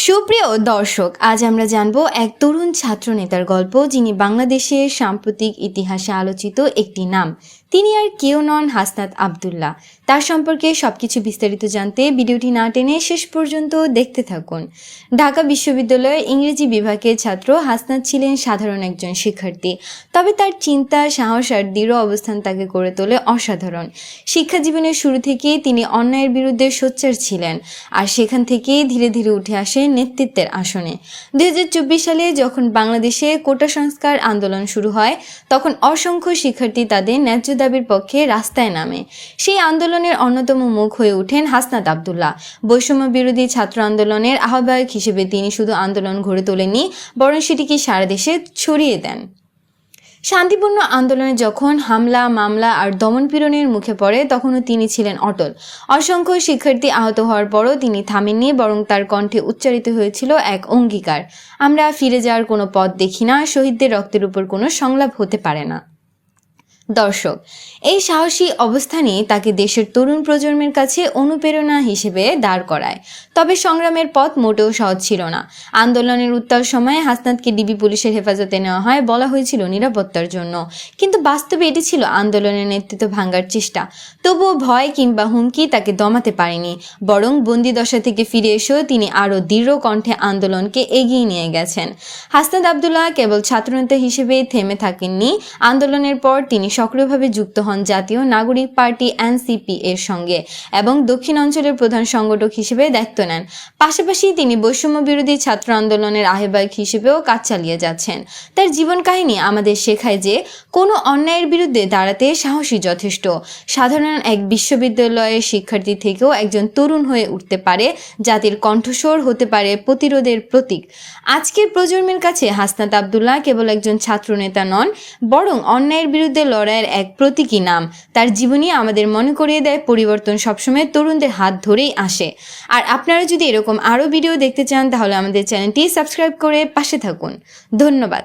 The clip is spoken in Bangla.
সুপ্রিয় দর্শক, আজ আমরা জানব এক তরুণ ছাত্র নেতার গল্প, যিনি বাংলাদেশের সাম্প্রতিক ইতিহাসে আলোচিত একটি নাম। তিনি আর কেউ নন, হাসনাত আবদুল্লাহ। তার সম্পর্কে সবকিছু বিস্তারিত জানতে ভিডিওটি না টেনে শেষ পর্যন্ত দেখতে থাকুন। ঢাকা বিশ্ববিদ্যালয়ের ইংরেজি বিভাগের ছাত্র হাসনাত ছিলেন সাধারণ একজন শিক্ষার্থী, তবে তার চিন্তা, সাহস আর দৃঢ় অবস্থান তাকে করে তোলে অসাধারণ। শিক্ষা জীবনের শুরু থেকেই তিনি অন্যায়ের বিরুদ্ধে সোচ্চার ছিলেন, আর সেখান থেকেই ধীরে ধীরে উঠে আসেন নেতৃত্বের আসনে। 2024 সালে যখন বাংলাদেশে কোটা সংস্কার আন্দোলন শুরু হয়, তখন অসংখ্য শিক্ষার্থী তাদের ন্যায্য দাবির পক্ষে রাস্তায় নামে। সেই আন্দোলনের অন্যতম মুখ হয়ে ওঠেন হাসনাত আবদুল্লাহ। বৈষম্য বিরোধী ছাত্র আন্দোলনের আহ্বায়ক হিসেবে তিনি শুধু আন্দোলন গড়ে তোলেননি, বরং সেটিকে সারা দেশে ছড়িয়ে দেন। শান্তিপূর্ণ আন্দোলনে যখন হামলা, মামলা আর দমনপীড়নের মুখে পড়ে, তখনও তিনি ছিলেন অটল। অসংখ্য শিক্ষার্থী আহত হওয়ার পরও তিনি থামেননি, বরং তার কণ্ঠে উচ্চারিত হয়েছিল এক অঙ্গীকার: আমরা ফিরে যাওয়ার কোনো পথ দেখি না, শহীদদের রক্তের উপর কোনো সংলাপ হতে পারে না। দর্শক, এই সাহসী অবস্থানই তাকে দেশের তরুণ প্রজন্মের কাছে অনুপ্রেরণা হিসেবে দাঁড় করায়। তবে সংগ্রামের পথ মোটেও সহজ ছিল না। আন্দোলনের উত্তাল সময়ে হাসনাতকে ডিবি পুলিশের হেফাজতে নেওয়া হয়, বলা হয়েছিল নিরাপত্তার জন্য। কিন্তু বাস্তবে এটি ছিল আন্দোলনের নেতৃত্ব ভাঙার চেষ্টা। তবুও ভয় কিংবা হুমকি তাকে দমাতে পারেনি, বরং বন্দিদশা থেকে ফিরে এসেও তিনি আরও দৃঢ় কণ্ঠে আন্দোলনকে এগিয়ে নিয়ে গেছেন। হাসনাত আবদুল্লাহ কেবল ছাত্রনেতা হিসেবে থেমে থাকেননি। আন্দোলনের পর তিনি সক্রিয়ভাবে যুক্ত হন জাতীয় নাগরিক পার্টি এনসিপি এর সঙ্গে এবং দক্ষিণ অঞ্চলের প্রধান সংগঠক হিসেবে দায়িত্ব নেন। পাশাপাশি তিনি বৈষম্য বিরোধী ছাত্র আন্দোলনের আহ্বায়ক হিসেবেও কাজ চালিয়ে যাচ্ছেন। তার জীবন কাহিনী আমাদের শেখায় যে কোনো অন্যায়ের বিরুদ্ধে দাঁড়াতে সাহসী যথেষ্ট। সাধারণ এক বিশ্ববিদ্যালয়ের শিক্ষার্থী থেকেও একজন তরুণ হয়ে উঠতে পারে, জাতির কণ্ঠস্বর হতে পারে প্রতিরোধের প্রতীক। আজকের প্রজন্মের কাছে হাসনাত আবদুল্লাহ কেবল একজন ছাত্র নেতা নন, বরং অন্যায়ের বিরুদ্ধে লড়াইয়ের এক প্রতীকী নাম। তার জীবনী আমাদের মনে করিয়ে দেয় পরিবর্তন সবসময় তরুণদের হাত ধরেই আসে। আর আপনারা যদি এরকম আরও ভিডিও দেখতে চান, তাহলে আমাদের চ্যানেলটি সাবস্ক্রাইব করে পাশে থাকুন। ধন্যবাদ।